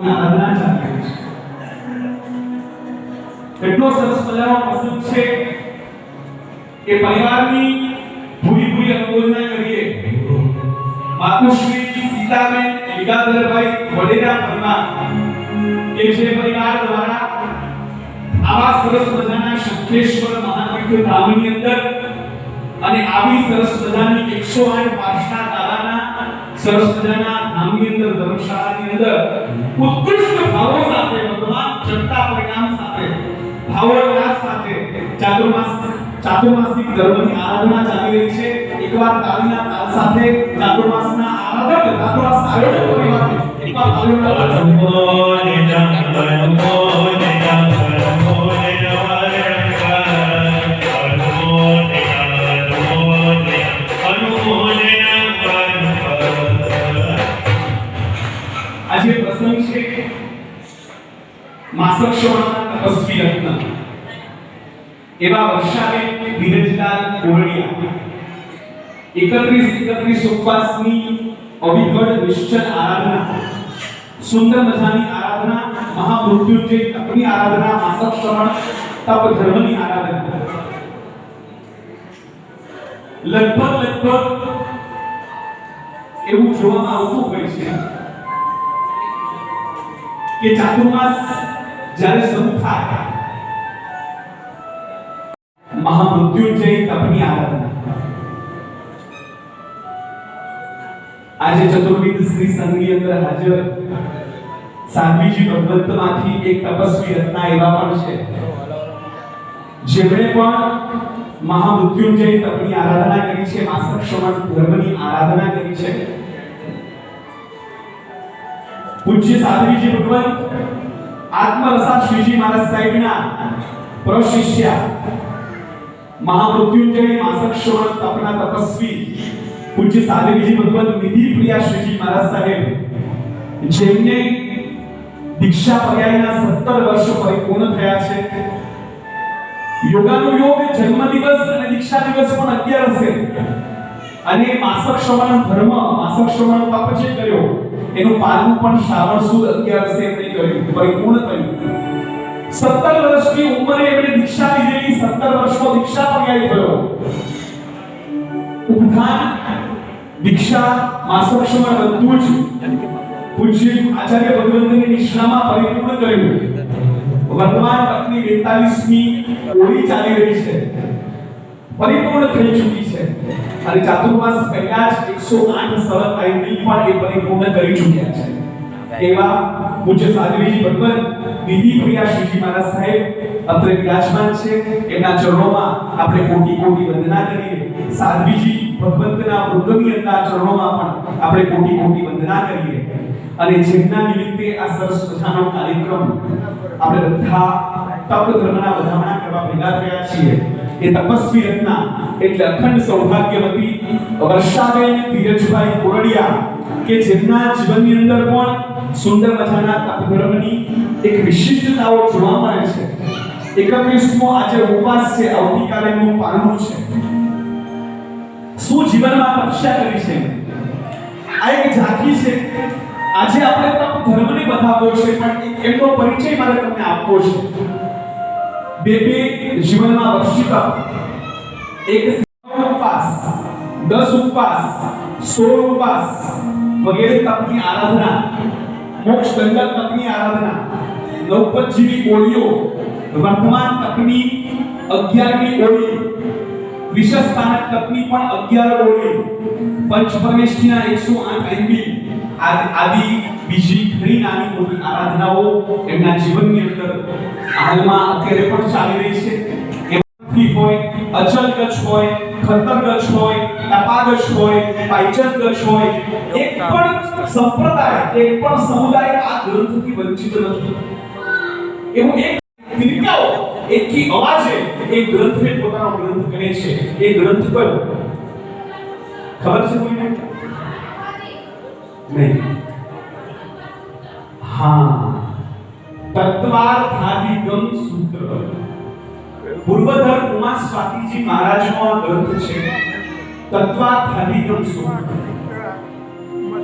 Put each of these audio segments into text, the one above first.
આરાધના ચાલે છે. એટલો સરસ મજાનો પ્રસંગ છે કે પરિવારની ભૂરી ભૂરી અનુમોદના કરીએ. માતુશ્રી સીતાબેન લીલાધરભાઈ વડેરા પરિવાર કે જે પરિવાર દ્વારા આવા સરસ મજાના શંખેશ્વર મહાતીર્થ ધામની અંદર અને આવી સરસ મજાની 108 પાસના તારાના સરસ મજાના ધામની અંદર ધર્મશાળાની અંદર ઉત્કૃષ્ટ ભાવો સાથે વર્તમાન ચડતા પરિણામ સાથે ભાવોલ્લાસ સાથે ચાતુર્માસિક ધર્મની આરાધના ચાલી રહી છે. એકવાર તાળીના તાલ સાથે ચાતુર્માસના આરાધક ચાતુર્માસ આયોજક પરિવારને એકવાર તાળીઓના તાલ આજે પ્રસંગ છે માસક શ્રવણના તપસ્વી રત્ન એવા વર્ષાબેન ધીરજલાલ કોરડિયા 31 ઉપવાસની અવિગળ નિશ્ચલ આરાધના, સુંદર મજાની આરાધના, મહામૃત્યુંજય તપની આરાધના, માસક શ્રવણ તપ ધર્મની આરાધના. લગભગ એવું જોવામાં આવતું હોય છે કે ચાતુર્માસ જ્યારે શરૂ થાય મહામૃત્યુંજય તપની આરાધના. આજે ચતુર્વિધ શ્રી સંઘની અંદર હાજર સાધ્વીજી ભગવંતમાંથી એક તપસ્વી રત્ના એવા પણ છે જેમણે પણ મહામૃત્યુંજય તપની આરાધના કરી છે, માસક શ્રવણ ધર્મની આરાધના કરી છે. પૂજ્ય સાધ્વીજી ભગવંત આત્મરસા શ્રીજી મહારાજ સાહેબના પ્રશિષ્યા મહામૃત્યુંજય માસક શ્રવણ તપના તપસ્વી પૂજ્ય સાધ્વીજી ભગવંત નિધિ પ્રિયા શ્રીજી મહારાજ સાહેબ જેમને દીક્ષા પર્યાયના 17 વર્ષો પરિપૂર્ણ થયા છે. યોગાનુયોગ જન્મ દિવસ અને દીક્ષા દિવસ પણ 11 છે અને માસક શ્રવણ ધર્મ માસક શ્રવણ તપ જે કર્યો એનું પાલન પણ શ્રાવણ સુદ 11 છે એમણે કર્યું, પરિપૂર્ણ કર્યું. 17 વર્ષની ઉંમરે એમણે દીક્ષા લીધેલી, 17 વર્ષનો દીક્ષા પર્યાય થયો. ઉપધાન દીક્ષા માસક શ્રવણ બધું જ પૂજ્ય આચાર્ય ભગવંતની નિષ્ઠામાં પરિપૂર્ણ કર્યું. વર્તમાન પત્ની 42મી ઓળી ચાલી રહી છે, પરિપૂર્ણ થઈ ચૂકી છે અને ચાતુર્માસ પહેલા જ 108 સરળ આઈડી પણ એ પરિપૂર્ણ કરી ચૂક્યા છે. એવા પૂજ્ય સાધ્વીજી ભગવંત નિધિ પ્રિયા શ્રીજી મહારાજ સાહેબ અત્રે વિરાજમાન છે. એમના ચરણોમાં આપણે કોટી કોટી વંદના કરીએ. સાધ્વીજી ભગવંતના વૃદ્ધની અંદરના ચરણોમાં પણ આપણે કોટી કોટી વંદના કરીએ અને જેમના નિમિત્તે આ સરસ મજાનો કાર્યક્રમ આપણે બધા તપ ધર્મના વધામણા કરવા ભેગા થયા છીએ. એ તપસ્વી રત્ના એટલે અખંડ સૌભાગ્યવતી વર્ષાબેન ધીરજભાઈ કોરડિયા કે જેમના જીવનની અંદર પણ સુંદર મજાના તપ ધર્મની એક વિશિષ્ટતાઓ જોવા મળે છે. 31મો આજે ઉપવાસ છે, આવતીકાલે એમનું પારણું છે. શું જીવનમાં તપસ્યા કરી છે, આ એક ઝાંખી છે. આજે આપણે તપ ધર્મને બતાવવો છે પણ એમનો પરિચય મારે તમને આપવો છે. બે જીવનમાં વર્ષિત એક ઉપવાસ, 10 ઉપવાસ, 16 ઉપવાસ વગેરે તપની આરાધના, મોક્ષ દંડક તપની આરાધના, નવપજીવી ઓળીઓ, વર્તમાન તપની 11મી ઓળી, વિશેષતાનક તપની પણ 11 ઓળી, પંચપરમેષ્ઠીના 108 MB આદિ બીજી ઘણી નાની મોટી આરાધનાઓ એમના જીવનની અંદર હાલમાં અત્યારે પણ ચાલી રહી છે. એમથી હોય, અચલ ગચ્છ હોય, ખતર ગચ્છ હોય, ટપા ગચ્છ હોય, પાયચન ગચ્છ હોય, એક પણ સંપ્રદાય, એક પણ સમુદાય આ ગ્રંથથી વંચિત નથી. એવું એક ફિરકાઓ એકી અવાજે એક ગ્રંથને પોતાનો ગ્રંથ કહે છે. એ ગ્રંથ કયો ખબર છે કોઈને? नहीं. हाँ, तत्वार्थाधिगम सूत्र पूर्वधर उमा स्वाति जी महाराज નો ગ્રંથ છે તત્વાર્થાધિગમ સૂત્ર.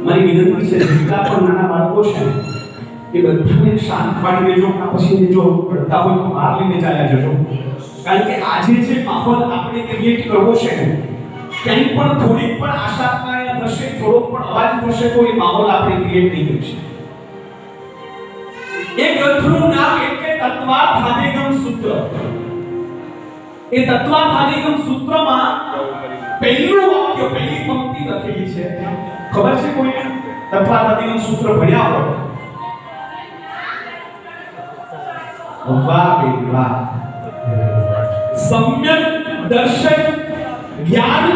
મારી વિનંતી છે જેટલા પણ નાના બાળકો છે કે બધાને શાંત પાડી દેજો, આ પછી જો પડતા હોય તો બહાર લઈને ચાલ્યા જજો. કારણ કે આજે જે માહોલ આપણે ક્રિએટ કરવો છે કંઈ પણ થોડીક પણ આશાત્મક થશે, થોડો પણ અવાજ થશે તો એ માહોલ આપણે ક્રિએટ નહીં કરી શકીએ. એ ગ્રંથનું નામ એટલે તત્વાર્થાધિગમ સૂત્ર. એ તત્વાર્થાધિગમ સૂત્રમાં પહેલું વાક્ય, પહેલી પંક્તિ લખેલી છે. ખબર છે કોઈને તત્વાર્થાધિગમ સૂત્ર ભણ્યા હોય? વાહ બે વાહ. સમ્યક દર્શન જ્ઞાન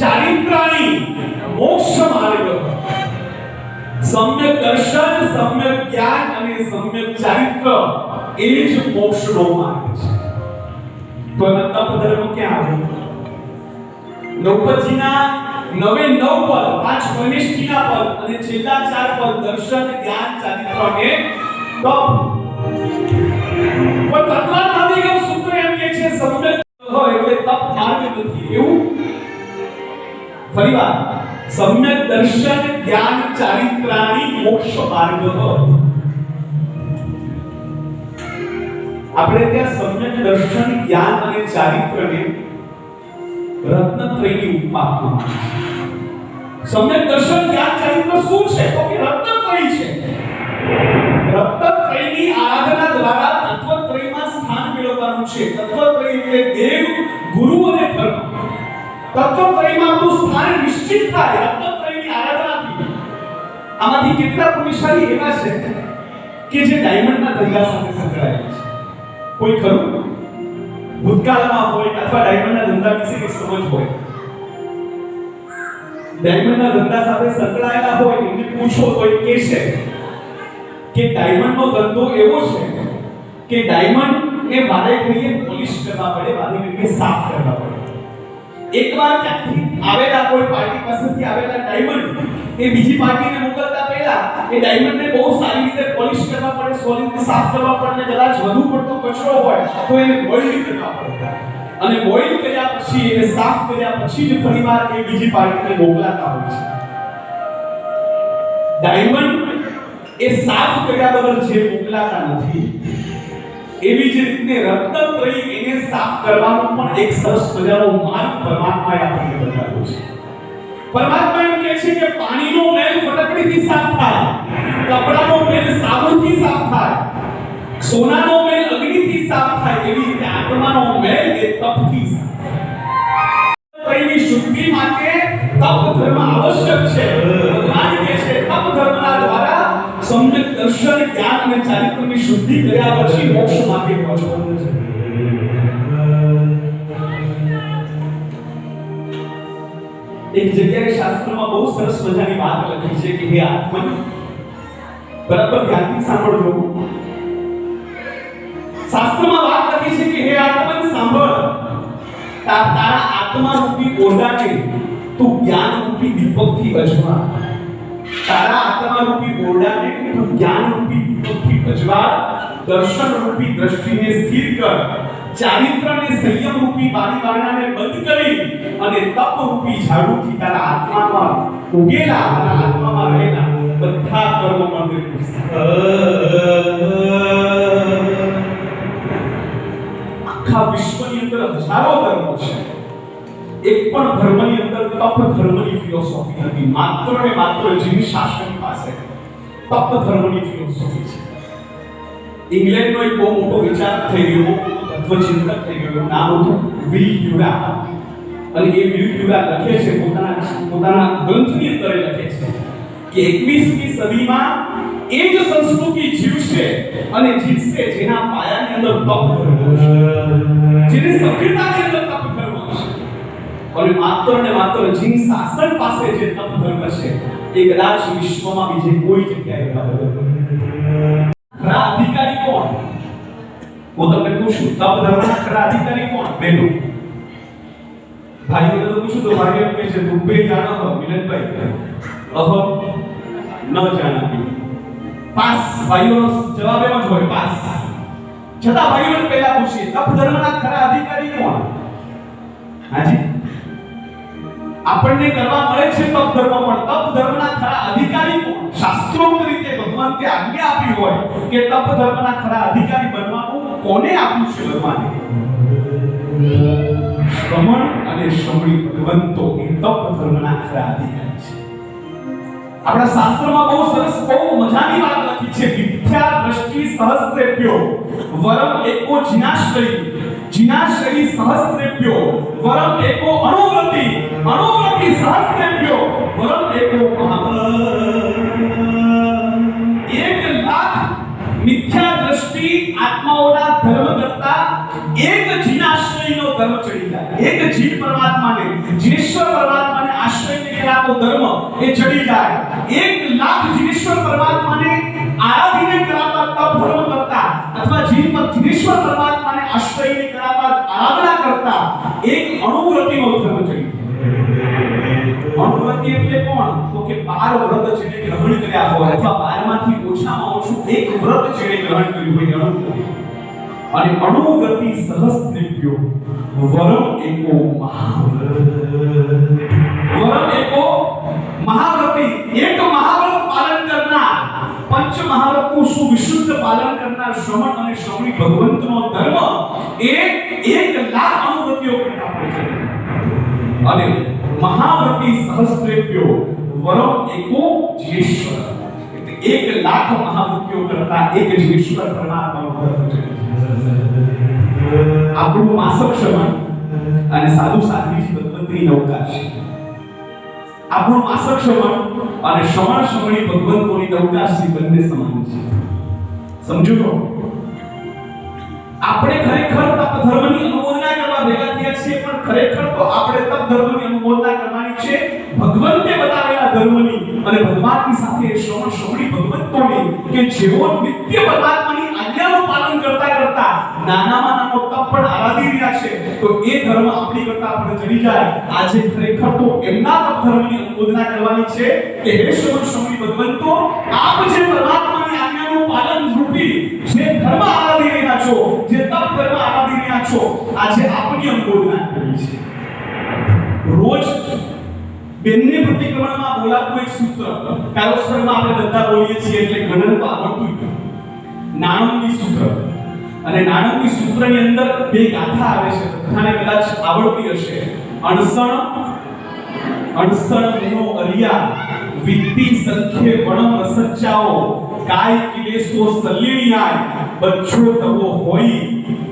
ચારિત્રાણી મોક્ષ માર્ગ. સમ્યક દર્શન, સમ્યક જ્ઞાન અને સમ્યક ચારિત્ર એ જ મોક્ષનો માર્ગ છે. તો તપ ધર્મ ક્યાં આવ્યો? દ્રૌપદીના 9 પદ, 5 પરમેષ્ઠીના પદ અને છેલ્લા 4 પદ દર્શન, જ્ઞાન, ચારિત્ર અને તપ. પણ તત્વાર્થાધિગમ સૂત્ર એમ કે છે સમ્યક હોય એટલે તપ માર્ગ નથી. એવું ફરીવાર સમ્યક દર્શન જ્ઞાન ચારિત્રાણી મોક્ષ માર્ગ હોય. આપણે ત્યાં સમ્યક દર્શન જ્ઞાન અને ચારિત્રને રત્નત્રયની ઉપમા આપવામાં આવે છે. સમ્યક દર્શન જ્ઞાન ચારિત્ર શું છે? તો કે રત્નત્રય છે. તત્વત્રયની આરાધના દ્વારા તત્વત્રયમાં સ્થાન મેળવવાનું છે. તત્વત્રય એટલે દેવ, ગુરુ અને ધર્મ. તત્વત્રયમાં આપણું સ્થાન નિશ્ચિત થાય તત્વત્રયની આરાધનાથી. આમાંથી કેટલા પુરુષારી એવા છે કે જે ડાયમંડના ધંધા સાથે સંકળાયેલા છે? કોઈ ખરું? ભૂતકાળમાં હોય અથવા ડાયમંડના ધંધા વિશે કંઈ સમજ હોય, ડાયમંડના ધંધા સાથે સંકળાયેલા હોય એમને પૂછો તો એ કહેશે કે ડાયમંડનો ધંધો એવો છે કે ડાયમંડ એ વારે ઘડીએ પોલિશ કરવા પડે, વારે ઘડીએ સાફ કરવા પડે. એકવાર ત્યાંથી આવેલા કોઈ પાર્ટી પાસેથી આવેલા ડાયમંડ એ બીજી પાર્ટીને મોકલતા પહેલા એ ડાયમંડને બહુ સારી રીતે પોલિશ કરવા પડે, સોરી રીતે સાફ કરવા પડે, કદાચ વધુ પડતો કચરો હોય તો એને બોઇલ કરવા પડે. અને બોઇલ કર્યા પછી એને સાફ કર્યા પછી જ ફરીવાર એ બીજી પાર્ટીને મોકલાતા હોય છે. ડાયમંડ એ સાફ કર્યા વગર જે મોકલાતા નથી, એવી જ રીતે રત્નત્રય એને સાફ કરવાનો પણ એક સરસ મજાનો માર્ગ પરમાત્માએ આપણને બતાવ્યો છે. પરમાત્મા એમ કહે છે કે પાણીનો મેલ ફટકડીથી સાફ થાય, કપડાનો મેલ સાબુથી સાફ થાય, સોનાનો મેલ અગ્નિથી સાફ થાય, એવી રીતે આત્માનો મેલ એ તપથી સાફ થાય. તપની શુદ્ધિ માટે તપ ધર્મ આવશ્યક છે. ભગવાન કહે છે તપ ધર્મના દ્વારા સમ્યક દર્શન જ્ઞાન અને ચારિત્રની શુદ્ધિ કર્યા પછી મોક્ષ માર્ગે પહોંચવાનું છે. એક જગ્યાએ શાસ્ત્રમાં બહુ સરસ મજાની વાત લખી છે કે હે આત્મન, બરાબર ધ્યાનથી સાંભળજો. શાસ્ત્રમાં વાત લખી છે કે હે આત્મન સાંભળ, તારા આત્મા રૂપી ઓરડાને તું જ્ઞાન રૂપી દીપકથી અજમા. તારા આત્મા રૂપી ઓરડાને તું જ્ઞાન રૂપી દીપકથી અજવા. દર્શન રૂપી દ્રષ્ટિને સ્થિર કર, ચારિત્રને સંયમ રૂપી બારીબારણાને બંધ કરી અને તપ રૂપી ઝાડુથી તારા આત્મામાં ઉગેલા તારા આત્મામાં રહેલા બધા કર્મ મંદિર. આખા વિશ્વની અંદર હજારો ધર્મો છે, એક પણ ધર્મની અંદર તપ ધર્મની ફિલોસોફી નથી. માત્ર ને માત્ર જીવ શાસન પાસે તપ ધર્મની ફિલોસોફી છે. ઇંગ્લેન્ડનો એક બહુ મોટો વિચાર થઈ ગયો, તત્વચિંતક થઈ ગયો, નામ હતું વિલ ડ્યુરા. અને એ વિલ ડ્યુરા લખે છે પોતાના ગ્રંથની અંદર લખે છે કે 21મી સદીમાં એ જ સંસ્કૃતિ જીવશે અને જીતશે જેના પાયાની અંદર તપ ધર્મ છે, જેની સભ્યતાની અંદર તપ ધર્મ છે. અને માત્ર ને માત્ર જીન શાસન પાસે જે તપ ધર્મ છે એ કદાચ વિશ્વમાં બીજે કોઈ જગ્યાએ નથી. ખરા અધિકારી કોણ? હું તમને પૂછું, તપ ધર્મના ખરા અધિકારી કોણ? બહેનો ભાઈઓને તો પૂછું તો ભાઈઓ એમ કહે છે તુમ્બે જાણો હો મિલનભાઈ, અહમ ન જાણતી. પાસ ભાઈઓનો જવાબ એમ જ હોય, પાસ. છતાં ભાઈઓને પહેલા પૂછીએ તપ ધર્મના ખરા અધિકારી કોણ? હાજી આપણને કરવા મળે છે તપ ધર્મ, પણ તપ ધર્મના ખરા અધિકારી કોણ? શાસ્ત્રોક્ત રીતે ભગવંતે આજ્ઞા આપી હોય કે તપ ધર્મના ખરા અધિકારી બનવાનું કોને આપ્યું છે ભગવાને? શ્રમણ અને શ્રમણી ભગવંતો એ તપ ધર્મના ખરા અધિકારી છે. આપણા શાસ્ત્રમાં બહુ સરસ બહુ મજાની વાત લખી છે. વિદ્યા દ્રષ્ટિ સહસ્ત્રેભ્યો વરમ એકો જિનાશ્રયી, જિનાશ્રયી સહસ્ત્રેભ્યો વરમ એકો અણુવ્રતિ, અણુવ્રતિ સહસ્ત્રેભ્યો વરમ એકો મહાવ્રત. 1,00,000 મિથ્યા દ્રષ્ટિ આત્માઓના ધર્મ કરતા એક જીનાશ્રયનો ધર્મ ચડી જાય. એક જીવ પરમાત્માને, જીનેશ્વર પરમાત્માને આશ્રયને કરાતો ધર્મ એ ચડી જાય. 1,00,000 જીનેશ્વર પરમાત્માને આરાધીને કરાતા તપ ધર્મ કરતા અથવા જીનેશ્વર પરમાત્માને આશ્રયને કરાતા આરાધના કરતા એક અણુવ્રતિનો ધર્મ ચડી જાય. અણુવ્રતિ એટલે કોણ? તો કે 12 વ્રત જેને ગ્રહણ કર્યા હોય અથવા 12 માંથી ઓછામાં ઓછું એક વ્રત જેને ગ્રહણ કર્યું હોય અણુવ્રતિ. અને અણુવ્રતિ સહસ્ત્રેભ્યો વરમ એકો મહાવ્રત, વરમ એકો મહાવ્રતિ. એક મહાવ્રત પાલન કરનાર, પંચ મહાવ્રતનું સુવિશુદ્ધ પાલન કરનાર શ્રમણ અને શ્રમણી ભગવંતનો ધર્મ એ 1,00,000 અણુવ્રતિઓ કરતા હોય છે. અને મહાવ્રતિ સહસ્ત્રેભ્યો વરમ એકો જીનેશ્વર, એટલે 1,00,000 મહાવ્રતિઓ કરતા એક જીનેશ્વર પરમાત્માનો ધર્મ છે. આપણું માસક શ્રવણ અને સાધુ સાધ્વીજી ભગવંતની નૌકા છે. આપણું માસક શ્રવણ અને શ્રવણ શ્રવણી ભગવંતોની નૌકા છે, બંને સમાન છે. સમજો તો આપણે ખરેખર તપ ધર્મની અનુમોદના કરવા ભેગા થયા છીએ, પણ ખરેખર તો આપણે તપ ધર્મની અનુમોદના કરવાની છે ભગવંતે બતાવેલા ધર્મની અને ભગવાનની સાથે શ્રવણ શ્રવણી ભગવંતોની કે જેઓ નિત્ય પરમાત્માની આજ્ઞાનું પાલન કરતા કરતા નાનામાં નાનો તપ પણ આરાધી રહ્યા છે. તો એ ધર્મ આપણી કરતા આપણે ચડી જાય. આજે ખરેખર તો એમના તપ ધર્મની અનુમોદના કરવાની છે કે હે શ્રવણ શ્રવણી ભગવંતો, આપ જે પરમાત્માની આજ્ઞાનું પાલન રૂપી જે ધર્મ આરાધી રહ્યા છો, જે તપ ધર્મ આરાધી રહ્યા છો, આજે આપની અનુમોદના કરવી છે. રોજ બેનને પ્રતિક્રમણમાં બોલાતું એક સૂત્ર, કાયોસ્વરમાં આપણે બધા બોલીએ છીએ એટલે ગણન તો આવડતું જ. નાણંદની સૂત્ર, અને નાણંદની સૂત્રની અંદર બે ગાથા આવે છે, બધાને કદાચ આવડતી હશે. અણસણ મુનો અરિયા વિત્તી સંખ્ય વણમ રસચ્ચાઓ કાય કિલેસો સલ્લીણિયાય બચ્ચો તવો હોઈ.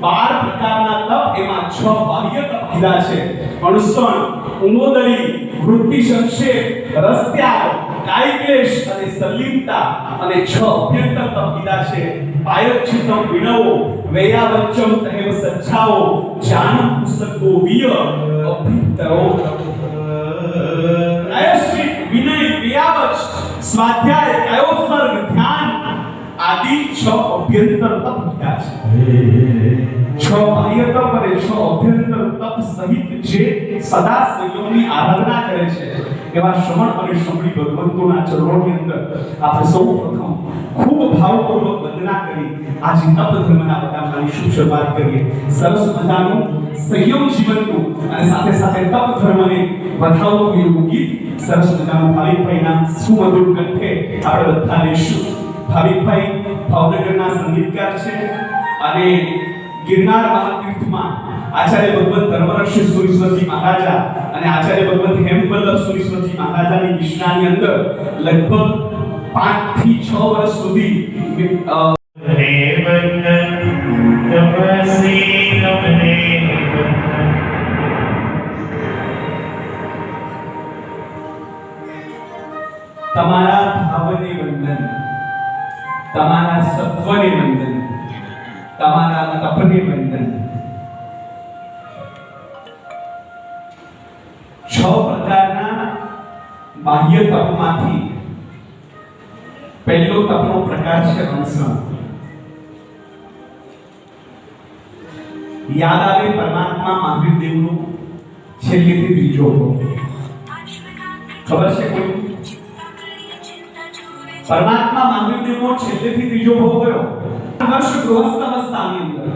12 પ્રકારના તપ, એમાં 6 બાહ્ય તપ કીધા છે. અણસણ, ઉનોદરી, વૃત્તિ સંક્ષેપ, રસત્યાગ, કાયક્લેશ અને સલ્લીનતા, અને 6 અભ્યંતર તપ કીધા છે. પાયચ્છિતમ વિણવો વૈયાવચ્ચમ તહેવ સચ્છાઓ જાનમ પુસ્તકો વિય અભિતરો. પ્રાયશ્ચિત, વિનય, વૈયાવચ્ચ, સ્વાધ્યાય, કાયોત્સર્ગ, ધ્યાન આદિ 6 અભ્યંતર તપ કીધા છે. 6 બાહ્ય તપ અને 6 અભ્યંતર તપ સહિત જે સદા સંયમની આરાધના કરે છે એવા શ્રવણ અને શ્રમણી ભગવંતોના ચરણોની અંદર આપણે સૌપ્રથમ ખૂબ ભાવપૂર્વક વંદના કરી આજે તપ ધર્મના બતાવવાની શુભ શરૂઆત કરીએ. સરસ મજાનું સંયમ જીવનનું અને સાથે સાથે તપ ધર્મને વધાવતું એવું ગીત સરસ મજાનું ભાવિકભાઈના સુમધુર કંઠે આપણે બધા લઈશું. ભાવિકભાઈ ભાવનગરના સંગીતકાર છે અને ગિરનાર મહાતીર્થમાં આચાર્ય ભગવત ધર્મરક્ષી સુરેશ્વરજી મહારાજા અને આચાર્ય ભગવત હેમવલ્લભ સુરેશ્વરજી મહારાજાની નિષ્ણાની અંદર લગભગ 5 થી 6 વર્ષ સુધી તમારા ભાવને વંદન, તમારા સત્વને વંદન, તમારા તપને વંદન. 6 પ્રકારના બાહ્ય તપમાંથી પહેલો તપનો પ્રકાર છે અણસણ. યાદ આવે પરમાત્મા મહાવીર દેવનો છેલ્લેથી ત્રીજો ભોગ. ખબર છે કોઈ? પરમાત્મા મહાવીર દેવનો છેલ્લેથી ત્રીજો ભોગ કયો? વર્ષ ગૃહસ્થ અવસ્થાની અંદર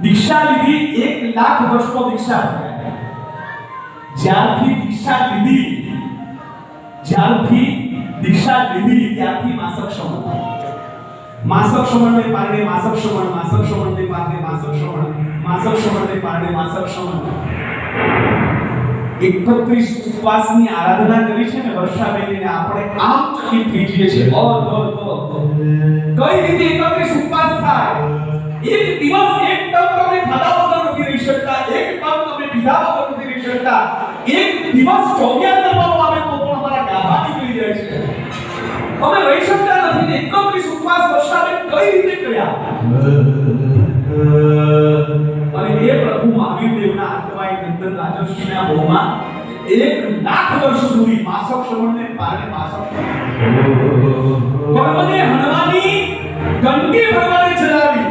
દીક્ષા લીધી, 1,00,000 વર્ષનો દીક્ષા થયા. જ્યારથી દીક્ષા લીધી ત્યારથી માસક શ્રવણ ને પારણે માસક શ્રવણ ને પારણે માસક શ્રવણ 31 ઉપવાસની આરાધના કરી છે ને વર્ષાબેનને આપણે આમ ચકિત થઈ જઈએ છીએ કઈ રીતે 31 ઉપવાસ થાય એક દિવસ એક ટક તમે ખાધા વગર નથી રહી શકતા એક ટક તમે પીધા વગર નથી રહી શકતા એક દિવસ 24 કરવાનો આવે તો પણ અમારા ગાભા નીકળી જાય છે અમે રહી શકતા નથી 31 ઉપવાસ વર્ષાબેન કઈ રીતે કર્યા અને એ પ્રભુ મહાવીર દેવના આત્માએ નંદન રાજર્ષિના ભોમાં 1 લાખ વર્ષ સુધી માસક શ્રવણને પારણે માસક કર્મને હણવાની ઘંટી ભગવાને ચલાવી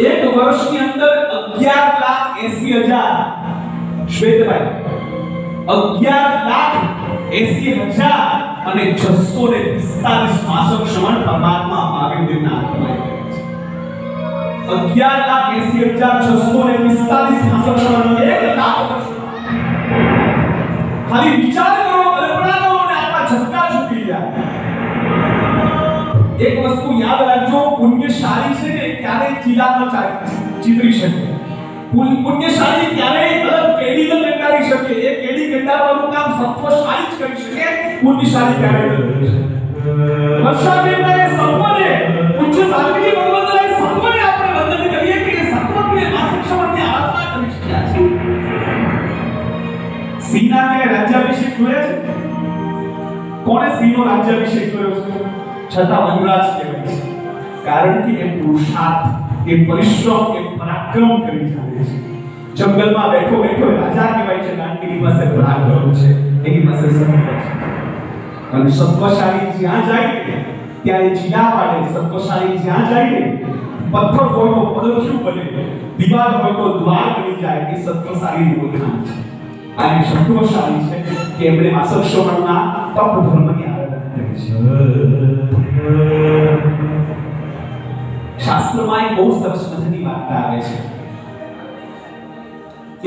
1 વર્ષની અંદર 11,80,000 શ્વેતભાઈ 11,80,000 અને 645 માસક શ્રવણ પરમાત્મા મહાવીર દેવના આત્માએ 11,80,645 માસક શ્રવણ 1 લાખ વર્ષ ખાલી વિચાર કરો કલ્પના કરો અને આપણા ઝટકા છૂટી જાય એક વસ્તુ યાદ રાખજો પુણ્યશાળી છે ને ક્યારે ચીલા ન ચિતરી શકે પુણ્યશાળી ક્યારે અલગ કેડી ન કંટાળી શકે એ કેડી કંટાળવાનું કામ સત્વશાળી જ કરી શકે પુણ્યશાળી ક્યારે ન કરી શકે વર્ષાબેનના સત્વને પૂજ્ય સાધ્વી ભગવંતના સત્વને આપણે વંદન કરીએ કે સત્વને માસિક શ્રવણની આરાધના કરી શક્યા છે સિંહના કે રાજ્યાભિષેક જોયા છે કોણે સિંહનો રાજ્યાભિષેક કર્યો છે છતાં વનરાજ કહેવાય છે કારણ કે એ પુરુષાર્થ એ પરિશ્રમ એ પરાક્રમ કરી ચાલે છે જંગલમાં બેઠો રાજા કહેવાય છે કારણ કે એની પાસે પરાક્રમ છે એની પાસે સત્વ છે અને સત્વશાળી જ્યાં જાય ત્યાં એ ચીલા પાડે સત્વશાળી જ્યાં જાય પથ્થર હોય તો પગથિયું બને દીવાલ હોય તો દ્વાર બની જાય એ સત્વશાળીની ઓળખાણ છે આ સત્વશાળી છે કે એમણે માસક શ્રવણના તપ ધર્મની આરાધના કરી છે શાસ્ત્રમાં એક બહુ સરસ મજાની વાર્તા આવે છે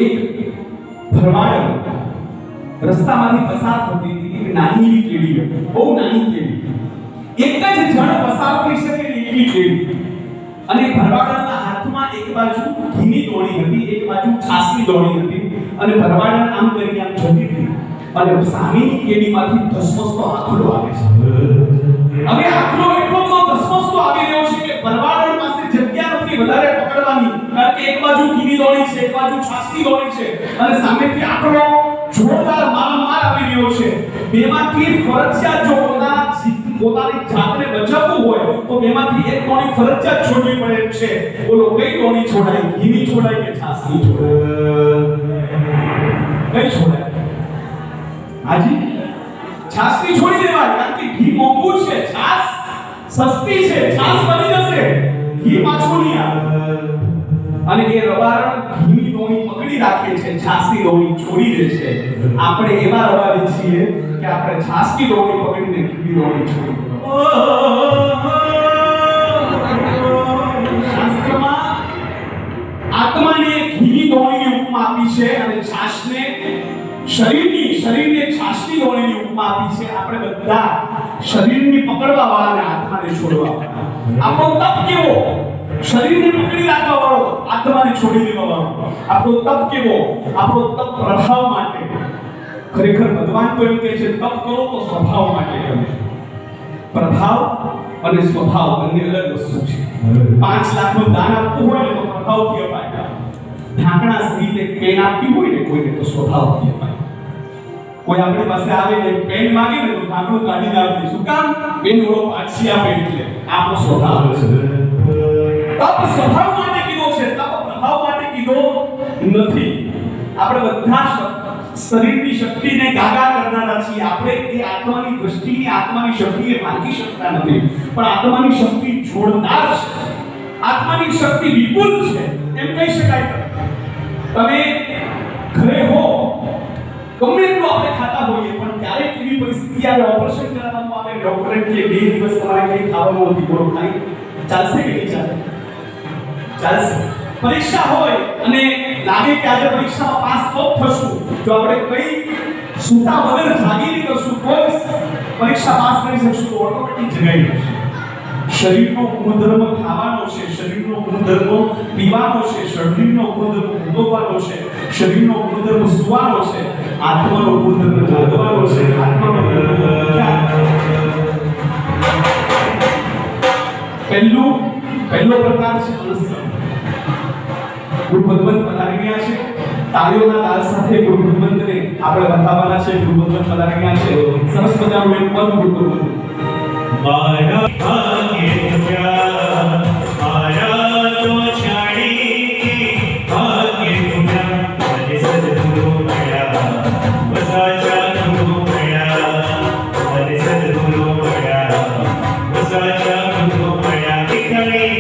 એક ભરવાડ રસ્તામાંથી પસાર થતી હતી એક નાની એવી કેડી હતી બહુ નાની કેડી એક જ જણ પસાર થઈ શકે એટલી કેડી અને ભરવાડના હાથમાં એક બાજુ ઘીની દોણી હતી એક બાજુ છાસની દોણી હતી અને ભરવાડ આમ કરીને આમ જતી હતી અને સામેની કેડીમાંથી ધસમસતો આખલો આવે છે હવે આખલો એટલો તો ધસમસતો આવી રહ્યો છે કે ભરવાડ પાસે જગ્યા નથી વધારે પકડવાની કારણ કે એક બાજુ ઘીની દોણી છે એક બાજુ છાસની દોણી છે અને સામેથી આખલો જોરદાર માર આવી રહ્યો છે બેમાંથી ફરજિયાત જો પોતાની જાતને બચાવવું હોય તો બેમાંથી એક દોણી ફરજિયાત છોડવી પડે છે બોલો કઈ દોણી છોડાય ઘીની છોડાય કે છાસની છોડાય કઈ છોડાય હાજી છાસની છોડી દેવાય કારણ કે ઘી મોંઘું છે છાસ સસ્તી છે છાસ બની જશે ઘી પાછું નહીં આવે અને એ રવારણ ઘીની દોણી પકડી રાખે છે છાસની દોણી છોડી દે છે આપણે એવા રવારી છીએ કે આપણે છાસની દોણી પકડીને ઘીની દોણી છોડી શાસ્ત્રમાં આત્માને ઘીની દોણીની ઉપમા આપી છે અને છાસને શરીરને છાસની દોણીની ઉપમા આપી છે આપણે બધા શરીરની પકડવા વાળાને આત્માને છોડવા વાળા આપણો તપ કેવો શરીરને પકડી રાખવા વાળો આત્માને છોડી દેવા વાળો આપણો તપ કેવો આપણો તપ પ્રભાવ માટે ખરેખર ભગવાન તો એમ કહે છે તપ કરો તો સ્વભાવ માટે કરો પ્રભાવ અને સ્વભાવ બંને અલગ વસ્તુ છે 5 લાખનું દાન આપવું હોય તો પ્રભાવથી અપાય ઢાંકણા સહિત એક પેન આપવી હોય ને કોઈને તો સ્વભાવથી અપાય કોઈ આપણી પાસે આવે ને પેન માંગે ને તો ઢાંકણું કાઢીને આપી શું કામ પેન ઓળો પાછી આપે એટલે આપણો સ્વભાવ છે તપ સ્વભાવ માટે કીધો છે તપ પ્રભાવ માટે કીધો નથી આપણે બધા શરીરની શક્તિને ગાગા કરનારા છીએ આપણે એ આત્માની દ્રષ્ટિની આત્માની શક્તિને વાંચી શકતા નથી પણ આત્માની શક્તિ જોરદાર છે આત્માની શક્તિ વિપુલ છે એમ કહી શકાય તમે ઘરે હો ગમે એટલું આપણે ખાતા હોઈએ પણ ક્યારેક એવી પરિસ્થિતિ આવે ઓપરેશન કરાવવાનું આવે ડોક્ટરે કે 2 દિવસ તમારે કંઈ ખાવાનું નથી બોલો ખાઈ ચાલશે કે નહીં ચાલે ચાલશે પરીક્ષા હોય અને લાગે કે આજે પરીક્ષામાં પાસ તો થશું, જો આપણે કઈ સૂતા વગર જાગીને કરશું તો પરીક્ષા પાસ કરી શકશું, તો ઓટોમેટિક જગાઈ જશે. શરીરનો ગુણધર્મ ખાવાનો છે, શરીરનો ગુણધર્મ પીવાનો છે, શરીરનો ગુણધર્મ ભોગવવાનો છે, શરીરનો ગુણધર્મ સુવાનો છે, આત્માનો ગુણધર્મ જાગવાનો છે, આત્માનો ગુણધર્મ પહેલો પ્રકાર છે અલસન. ગુરુ ભગવંત પધારી ગયા છે. તાળીઓના તાલ સાથે ગુરુ ભગવંતને આપણે બતાવવાના છે. ગુરુ ભગવંત પધારી ગયા છે. સરસ મજાનું એક પદ ગુરુ ભગવંત. મારા ભાગ્ય તુજા મારા તો છાડી ભાગ્ય તુજા મને સદગુરુ મળ્યા વસાચા ગુરુ મળ્યા મને સદગુરુ મળ્યા વસાચા ગુરુ મળ્યા દીકરી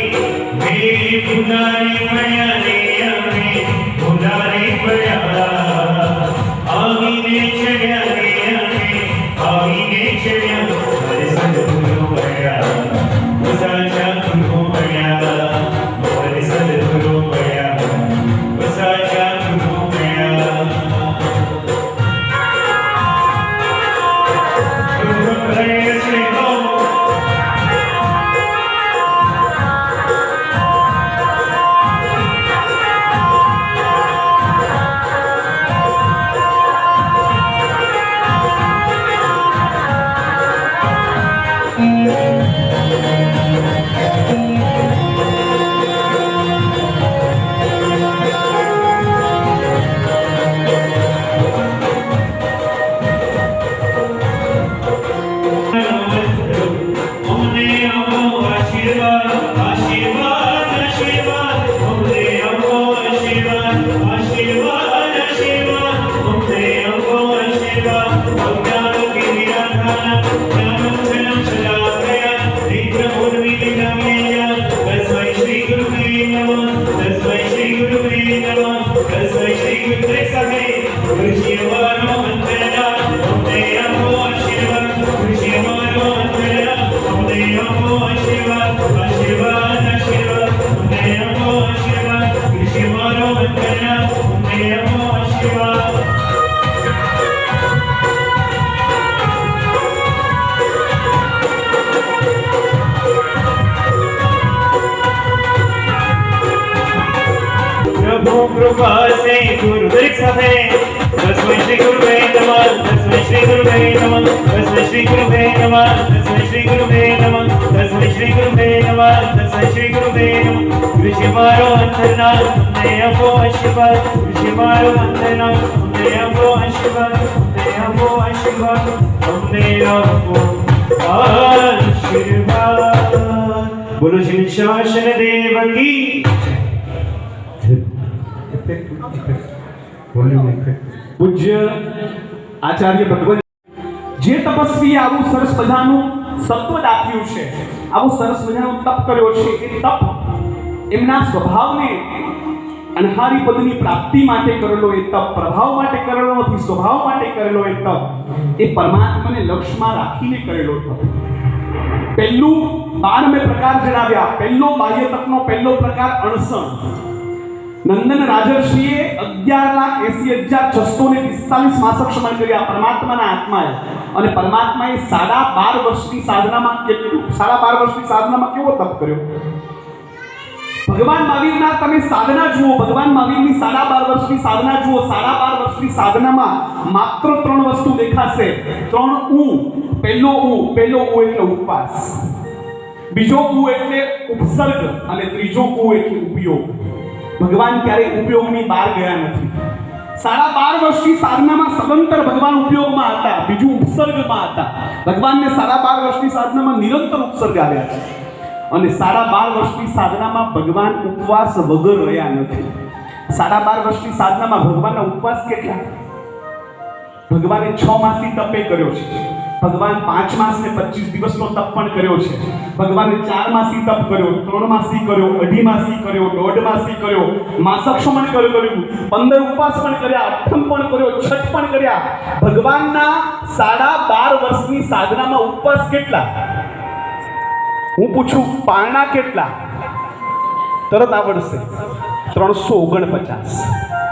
મે ભુલારી મળ્યા રે અમે ભુલારી મળ્યા આવીને ચડ્યા રે અમે આવીને ચડ્યા મને સદગુરુ મળ્યા વસાચા ગુરુ મળ્યા મને સદગુરુ મળ્યા વસાચા ગુરુ મળ્યા ગુરુ મળ્યા શ્રી ગો कृपा से गुरुदेव सभे तस्मै श्री गुरुवे नमः तस्मै श्री गुरुवे नमः तस्मै श्री गुरुवे नमः तस्मै श्री गुरुवे नमः तस्मै श्री गुरुवे नमः तस्मै श्री गुरुवे नमः कृष्ण मारो अंतरना तुमने अपो आशीर्वाद कृष्ण मारो अंतरना तुमने अपो आशीर्वाद तुमने अपो आशीर्वाद तुमने अपो आशीर्वाद बोलो श्री शासन देव की પૂજ્ય આચાર્ય ભગવંત જે તપસ્વી આવું સરસ મજાનું સત્વદ આપ્યું છે, આવું સરસ મજાનું તપ કર્યો છે, એ તપ એમના સ્વભાવને અનહારી પદની પ્રાપ્તિ માટે કરેલો એ તપ, પ્રભાવ માટે કરેલો નથી, સ્વભાવ માટે કરેલો એ તપ, એ પરમાત્માને લક્ષ્યમાં રાખીને કરેલો તપ. પહેલું 12 મેં પ્રકાર જણાવ્યા. પહેલો બાહ્ય તપનો પહેલો પ્રકાર અણસણ. નંદન રાજર્ષિએ 11,80,645 માસક સમય કર્યા પરમાત્માના આત્માએ, અને પરમાત્માએ 12.5 વર્ષની સાધનામાં કેવો તપ કર્યો. ભગવાન મહાવીરના તમે સાધના જુઓ, ભગવાન મહાવીરની 12.5 વર્ષની સાધના જુઓ. 12.5 વર્ષની સાધનામાં માત્ર 3 વસ્તુ દેખાશે. 3 ઉ. પહેલો ઉ એટલે ઉપવાસ, બીજો ઉ એટલે ઉપસર્ગ, અને ત્રીજો ઉ એટલે ઉપયોગ. ભગવાન ક્યારે ઉપયોગની બહાર ગયા નથી. 12.5 વર્ષની સાધનામાં સદંતર ભગવાન ઉપયોગમાં હતા, બીજું ઉપસર્ગમાં હતા. ભગવાનને 12.5 વર્ષની સાધનામાં નિરંતર ઉપસર્ગ આવ્યા છે, અને 12.5 વર્ષની સાધનામાં ભગવાન ઉપવાસ વગર રહ્યા નથી. 12.5 વર્ષની સાધનામાં ભગવાનના ઉપવાસ કેટલા? ભગવાને 6 માસી તપે કર્યો છે. ભગવાન 5 માસ ને 25 દિવસનો તપ પણ કર્યો છે. ભગવાને 4 માસી તપ કર્યો, 3 માસી કર્યો, 2.5 માસી કર્યો, 1.5 માસી કર્યો, માસક શમન કર્યું, 15 ઉપવાસ પણ કર્યા, અઠમ પણ કર્યો, છઠ પણ કર્યા. ભગવાનના 12.5 વર્ષની સાધનામાં ઉપવાસ કેટલા? હું પૂછું, પારણા કેટલા? તરત આવડશે. 349.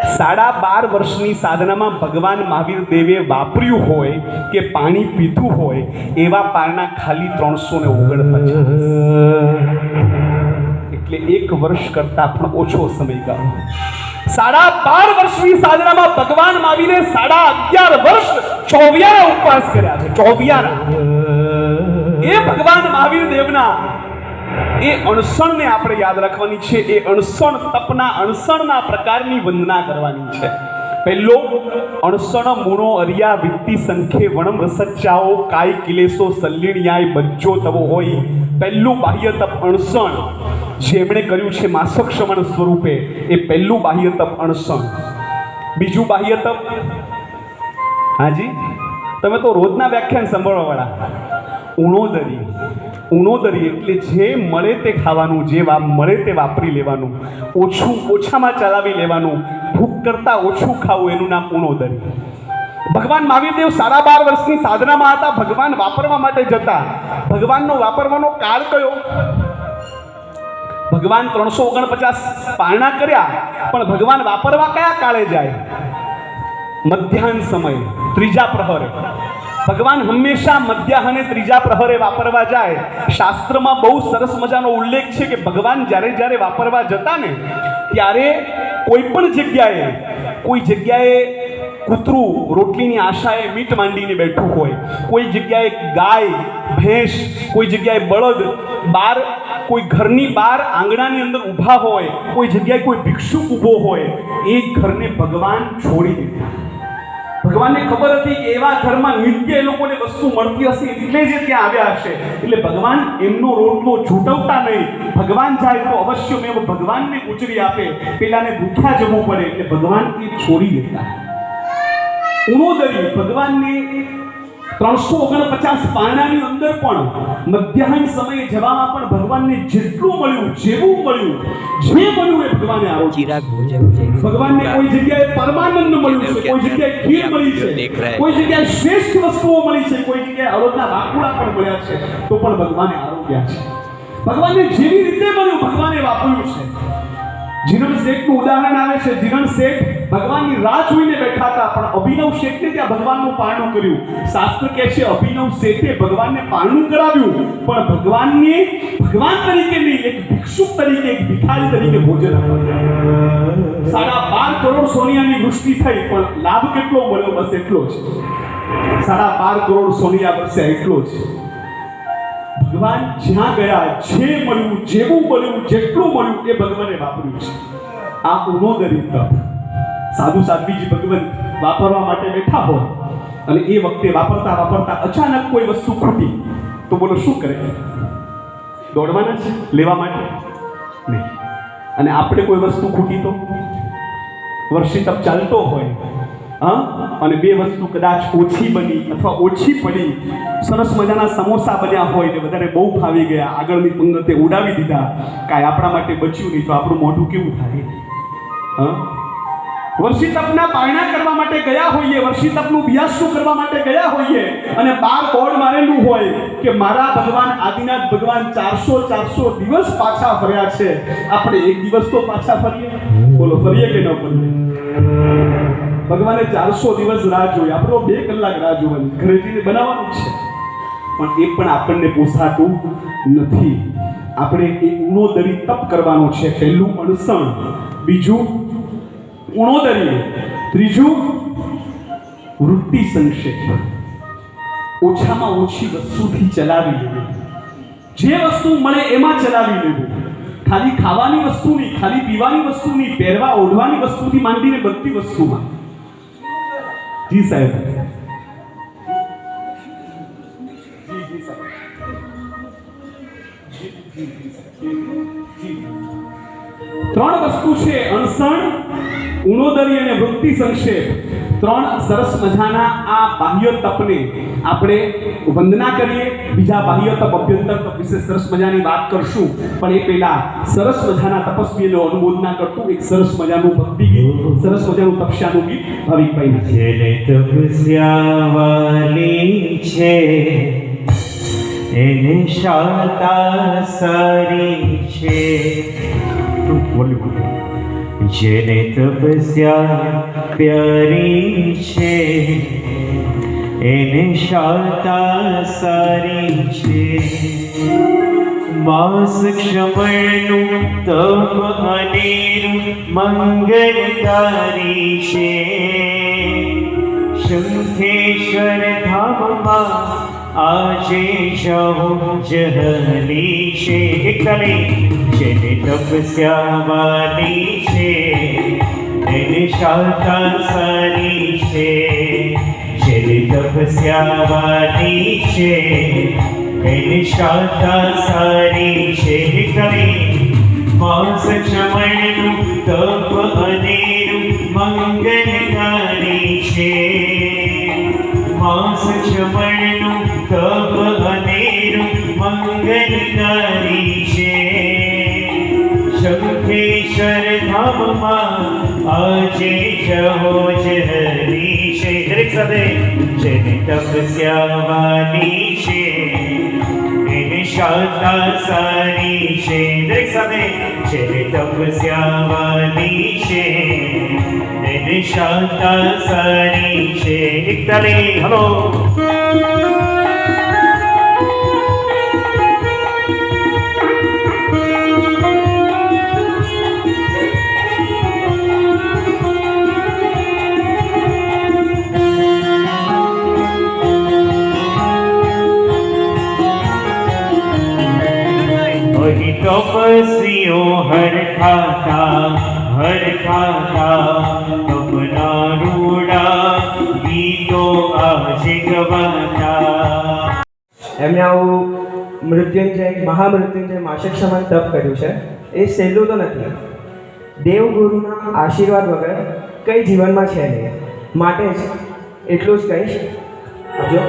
12.5 વર્ષની સાધનામાં ભગવાન મહાવીર દેવે વાપર્યું હોય કે પાણી પીધું હોય એવા પારણા ખાલી 349. એટલે 1 વર્ષ કરતા પણ ઓછો સમયગાળો. 12.5 વર્ષની સાધનામાં ભગવાન મહાવીરે 11.5 વર્ષ 24 ઉપવાસ કર્યા છે. 24 એ ભગવાન મહાવીર દેવના એ અણસણને આપણે યાદ રાખવાની છે. એ અણસણ તપના અણસણના પ્રકારની વંદના કરવાની છે. પહેલો અણસણ મૂણો અરિયા વિત્તિ સંખે વણમ રસચ્ચાઓ કાય કિલેસો સલ્લીણ્યાય બજ્જો તવો હોય. પહેલું બાહ્ય તપ અણસણ જેમણે કર્યું છે માસક ક્ષમણ સ્વરૂપે, એ પહેલું બાહ્ય તપ અણસણ. બીજું બાહ્ય તપ, હાજી તમે તો રોજના વ્યાખ્યાન સાંભળવા વાળા, ઉણોદરી. ઉણોદરી એટલે જે મળે તે ખાવાનું, જે મળે તે વાપરી લેવાનું, ઓછામાં ચલાવી લેવાનું, ભૂખ કરતા ઓછું ખાવું, એનું નામ ઉણોદરી. ભગવાન મહાવીરદેવ 12.5 વર્ષની સાધનામાં હતા. ભગવાન વાપરવા માટે જતા. ભગવાનનો વાપરવાનો કાળ કયો? ભગવાન 349 પારણા કર્યા, પણ ભગવાન વાપરવા કયા કાળે જાય? મધ્યાહન સમય, ત્રીજા પ્રહરે. ભગવાન હંમેશા મધ્યાહને ત્રીજા પ્રહરે વાપરવા જાય. શાસ્ત્રમાં બહુ સરસ મજાનો ઉલ્લેખ છે કે ભગવાન જ્યારે વાપરવા જતા ને ત્યારે કોઈ જગ્યાએ કૂતરું રોટલીની આશાએ મીટ માંડીને બેઠું હોય, કોઈ જગ્યાએ ગાય ભેંસ, કોઈ જગ્યાએ બળદ બાર, કોઈ ઘરની બહાર આંગણાની અંદર ઊભા હોય, કોઈ જગ્યાએ કોઈ ભિક્ષુક ઊભો હોય, એ ઘરને ભગવાન છોડી દીધા. ભગવાનને ખબર હતી કે એવા ઘરમાં નિત્ય એ લોકોને વસ્તુ મળતી હશે એટલે જ ત્યાં આવ્યા હશે. એટલે ભગવાન એમનો રોટલો છૂટવતા નહીં. ભગવાન જાય તો અવશ્ય મેં ભગવાનને ગુજરી આપે, પેલાને ભૂખ્યા જવું પડે એટલે ભગવાન એ છોડી દેતા. ઉણોદરી ભગવાનને 349 પારણાની અંદર પણ મધ્યાહન સમયે જવામાં પણ ભગવાનને જેટલું મળ્યું, જેવું મળ્યું, જે મળ્યું એ ભગવાને આરોગ્ય. ભગવાનને કોઈ જગ્યાએ પરમાનંદ મળ્યું છે, કોઈ જગ્યાએ ખીર મળી છે, કોઈ જગ્યાએ શ્રેષ્ઠ વસ્તુઓ મળી છે, કોઈ જગ્યાએ અડદના વાકુડા પણ મળ્યા છે, તો પણ ભગવાને આરોગ્ય છે. ભગવાનને જેવી રીતે મળ્યું ભગવાને વાપર્યું છે. જીરણ શેઠનું ઉદાહરણ આવે છે. જીરણ શેઠ ભગવાનની રાહ જોઈને બેઠા હતા, પણ અભિનવ શેઠને ત્યાં ભગવાનનું પારણું કર્યું. શાસ્ત્ર કહે છે અભિનવ શેઠે ભગવાનને પારણું કરાવ્યું, પણ ભગવાનને ભગવાન તરીકે નહીં, એક ભિક્ષુક તરીકે, એક ભિખારી તરીકે ભોજન આપ્યું. 12.5 કરોડ સોનિયાની વૃષ્ટિ થઈ, પણ લાભ કેટલો મળ્યો? બસ એટલો જ. 12.5 કરોડ સોનિયા વર્ષે એટલો જ. ભગવાન જ્યાં ગયા, જે મળ્યું, જેવું મળ્યું, જેટલું મળ્યું એ ભગવાને વાપર્યું છે. આ ઉણોદરી તપ. સાધુ સાધ્વીજી ભગવાન વાપરવા માટે બેઠા હોય અને એ વખતે વાપરતા અચાનક કોઈ વસ્તુ ખૂટી તો બોલો શું કરે? દોડવાના છે લેવા માટે? નહીં. અને આપણે કોઈ વસ્તુ ખૂટી તો વર્ષી તપ ચાલતો હોય અને બે વસ્તુ કદાચ ઓછી બની અથવા ઓછી પડી, સરસ મજાના સમોસા બન્યા હોય ને વધારે બહુ ફાવી ગયા, આગળની પંગતે ઉડાવી દીધા, કાંઈ આપણા માટે બચ્યું નહીં, તો આપણું મોઢું કેવું થાય? વર્ષી તપના પારણા કરવા માટે ગયા હોઈએ, વર્ષી તપનું અભ્યાસનું કરવા માટે ગયા હોઈએ અને 12 બોર્ડ મારેલું હોય કે મારા ભગવાન આદિનાથ ભગવાન 400 દિવસ પાછા ફર્યા છે, આપણે એક દિવસ તો પાછા ફરીએ? બોલો ફરીએ કે ન ફરીએ? ભગવાને 400 દિવસ રાહ જોઈ, આપણો 2 કલાક રાહ જોવાની, ઘરે જઈને બનાવવાનું છે, પણ એ પણ આપણને પોસાતું નથી. આપણે એ ઉણોદરી તપ કરવાનો છે. પહેલું અણસણ, બીજું ઉણોદરી, ત્રીજું વૃત્તિ સંક્ષેપ. ઓછામાં ઓછી વસ્તુથી ચલાવી લેવું, જે વસ્તુ મળે એમાં ચલાવી લેવું. ખાલી ખાવાની વસ્તુ નહીં, ખાલી પીવાની વસ્તુ નહીં, પહેરવા ઓઢવાની વસ્તુથી માંડીને બધી વસ્તુમાં. જી સાહેબ. ત્રણ વસ્તુ છે: અણસણ, ઉણોદરી અને વૃત્તિ સંક્ષેપ. ત્રણ સરસ મજાના આ બાહ્ય તપને આપણે વંદના કરીએ. બીજા બાહ્ય તપ, અભ્યંતર તપ વિશે સરસ મજાની વાત કરશું, પણ એ પહેલા સરસ મજાના તપસ્વીઓને અનુમોદના કરતું એક સરસ મજાનું ભક્તિ ગીત, સરસ મજાનું તપસ્યાનું ગીત ભાવિકભાઈ જેને તપસ્યા વાલી છે એને શાતા સારી છે. જેને તપસ્યા પ્યારી છે એને શાતા સારી છે. માસ ક્ષમણનું તપ અનેરું મંગલકારી છે. શંખેશ્વર ધામમાં આજે જાઉં જહલી છે. એકતાલી જેને તપસ્યા વાલી છે એને શાતા સારી છે. જેને તપસ્યા વાલી છે એને શાતા સારી છે. એકતાલી માસ ક્ષમણનું તપ અનેરું મંગલકારી છે. માસ ક્ષમણનું તપ અનેરું મંગલકારી છે. શંખેશ્વર ધામમાં આજે જહો જહરી છે. દરેક સાથે જેને તપસ્યા વાલી છે એને શાતા સારી છે. દરેક સાથે જેને તપસ્યા વાલી છે એને શાતા સારી છે. એકતાલી હલો. તપસ્વીઓ હરખાતા તપના રૂડા ગીતો આજે ગવાતા. એમને આવું મૃત્યુંજય મહામૃત્યુંજય માસિકસમાન તપ કર્યું છે. એ સહેલું તો નથી. દેવગુરુના આશીર્વાદ વગર કંઈ જીવનમાં છે નહીં. માટે જ એટલું જ કહીશ. આપજો.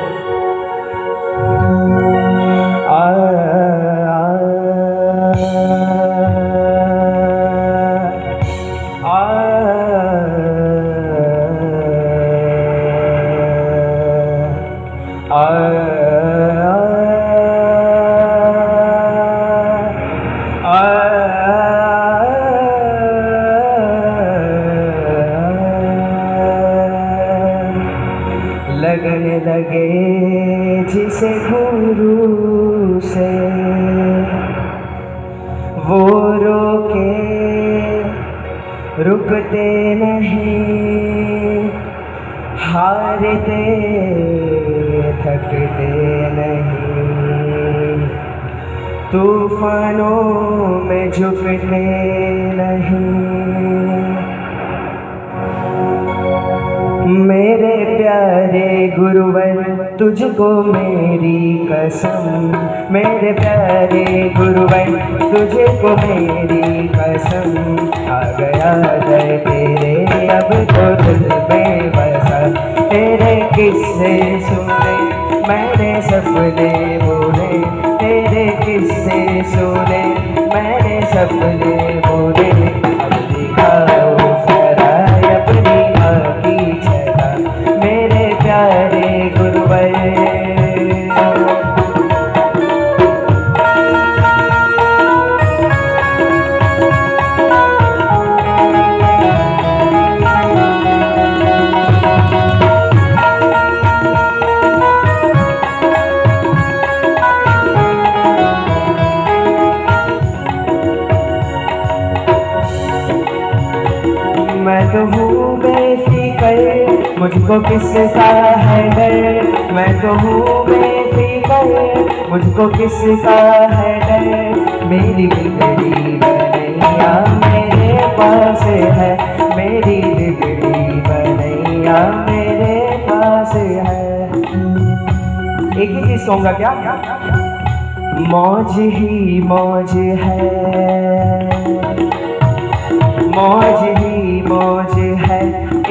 लगन लगे जिसे गुरु से वो रोके रुकते नहीं, हारते थकते नहीं, तूफानों में झुकते नहीं। मेरे प्यारे गुरुवर तुझको मेरी कसम, मेरे प्यारे गुरुवर तुझको मेरी कसम, आ गया दर तेरे अब तो दिल में बसा, तेरे किस्से सुने मैंने सपने बोले, तेरे किस्से सुने मैंने सपने बोले, अब दिखाओ जरा अपनी आँखी छटा मेरे प्यारे गुरुवर। मैं तो हूँ बेफिकर मुझको किसका है डर, मैं तो हूँ बेफिकर मुझको किसका है डर, मेरी बिगड़ी बनैया मेरे पास है, मेरी बिगड़ी बनैया मेरे पास है। एक ही चीज कहूँगा क्या, मौज ही मौज है, मौज ही मौज है,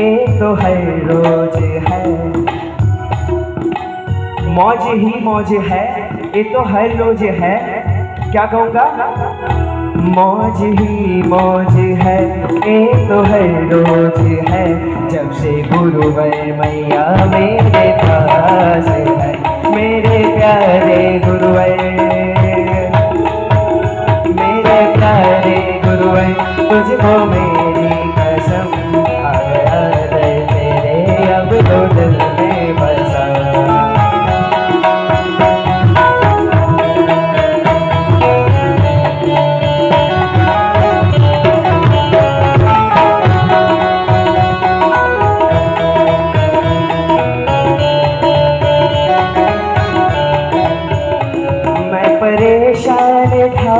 एक तो हर रोज है, मौज ही मौज है, एक तो हर रोज है। क्या कहूँगा, मौज ही मौज है, एक तो हर रोज है, जब से गुरुवर मैया मेरे पास है, मेरे प्यारे गुरुवर, मेरे प्यारे गुरुवर तुझको मेरी था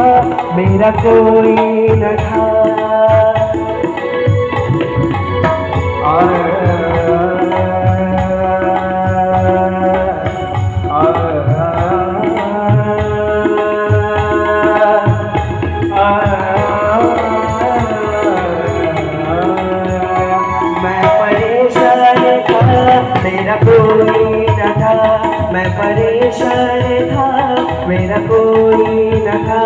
मेरा कोई न था। मैं परेशान था मेरा कोई न था, मैं परेशान था मेरा कोई न था।